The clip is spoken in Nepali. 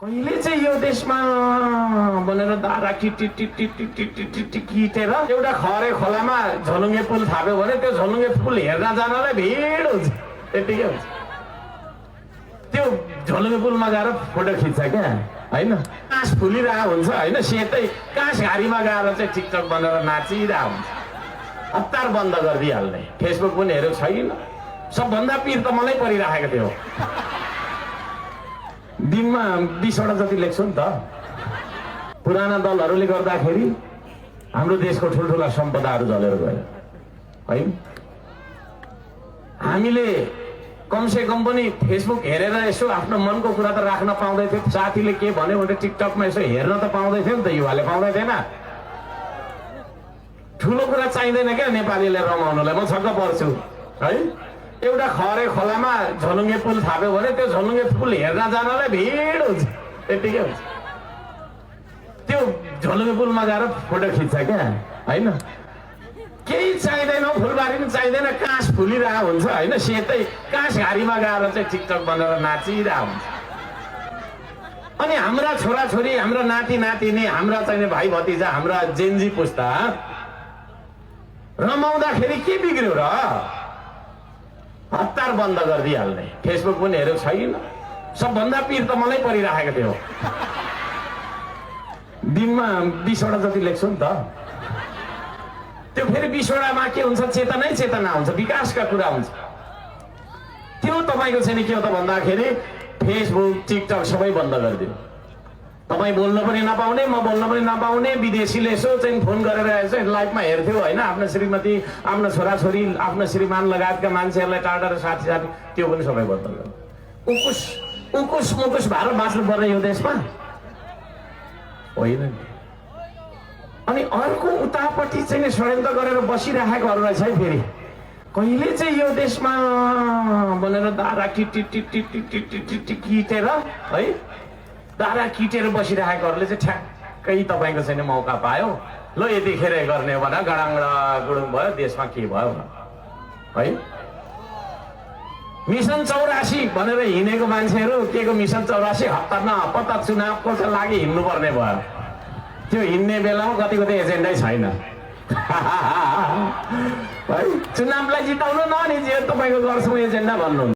कहिले चाहिँ यो देशमा भनेर दारा किटेर एउटा खरे खोलामा झलुङ्गे पुल थाप्यो भने त्यो झलुङ्गे पुल हेर्न जानलाई भिड हुन्छ, त्यतिकै हुन्छ। त्यो झलुङ्गे पुलमा गएर फोटो खिच्छ क्या, होइन? काँस फुलिरहेको हुन्छ, होइन? सेतै काँस घारीमा गएर चाहिँ टिकटक बनाएर नाचिरहेको हुन्छ। हतार बन्द गरिदिइहाल्ने। फेसबुक पनि हेरेको छैन। सबभन्दा पिर त मलाई परिराखेको थियो। दिनमा 20 वटा जति लेख्छु नि त। पुराना दलहरूले गर्दाखेरि हाम्रो देशको ठुल्ठुला सम्पदाहरू जलेर गयो, है? हामीले कमसे कम पनि फेसबुक हेरेर यसो आफ्नो मनको कुरा त राख्न पाउँदै थियो। साथीले के भन्यो भने टिकटकमा यसो हेर्न त पाउँदै थियो नि त, युवाले पाउँदै थिएन। ठुलो कुरा चाहिँदैन क्या नेपालीले रमाउनुलाई। म छक्क पर्छु, है? एउटा खरे खोलामा झलुङ्गे पुल थाप्यो भने त्यो झलुङ्गे पुल हेर्न जानलाई भिड हुन्छ, त्यतिकै हुन्छ। त्यो झलुङ्गे पुलमा गएर फोटो खिच्छ क्या, होइन? केही चाहिँदैन, फुलबारी पनि चाहिँदैन, काँस फुलिरहेको हुन्छ, होइन? सेतै काँस घारीमा गएर चाहिँ टिकटक बनाएर नाचिरहेको हुन्छ। अनि हाम्रा छोराछोरी, हाम्रा नाति नातिनी, हाम्रा चाहिने भाइ भतिजा, हाम्रा जेन्जी पुस्ता रमाउँदाखेरि के बिग्रियो र? हतार बन्द गरिदिइहाल्ने। फेसबुक पनि हेरेको छैन। सबभन्दा पिर त मलाई परिराखेको थियो। दिनमा 20 वटा जति लेख्छु नि त। त्यो फेरि 20 वटामा के हुन्छ? चेतनै चेतना हुन्छ, विकासका कुरा हुन्छ। त्यो तपाईँको चाहिँ के हो त भन्दाखेरि फेसबुक टिकटक सबै बन्द गरिदियो। तपाईँ बोल्न पनि नपाउने, म बोल्न पनि नपाउने। विदेशीले यसो चाहिँ फोन गरेर यसो लाइभमा हेर्थ्यो, होइन? आफ्नो श्रीमती, आफ्नो छोराछोरी, आफ्नो श्रीमान लगायतका मान्छेहरूलाई टाढा साथी त्यो पनि सबै बन्द गर्यो। उकुस मुकुस भएर बाँच्नु पर्ने यो देशमा होइन। अनि अर्को उतापट्टि चाहिँ षड्यन्त्र गरेर बसिराखेकोहरू रहेछ है। फेरि कहिले चाहिँ यो देशमा भनेर दारा किटेर, है? दारा किटेर बसिराखेकोहरूले चाहिँ ठ्याक्कै तपाईँको चाहिँ मौका पायो। ल यतिखेर गर्ने हो भने गडाङ्गडा गुडुङ भयो, देशमा के भयो, है? मिसन 84 भनेर हिँडेको मान्छेहरू के को मिसन 84? हप्ता न हप्ता चुनावको लागि हिँड्नुपर्ने भयो। त्यो हिँड्ने बेलामा कति एजेन्डै छैन, है? चुनावलाई जिताउनु न नि जे तपाईँको गर्छौँ एजेन्डा भन्नु।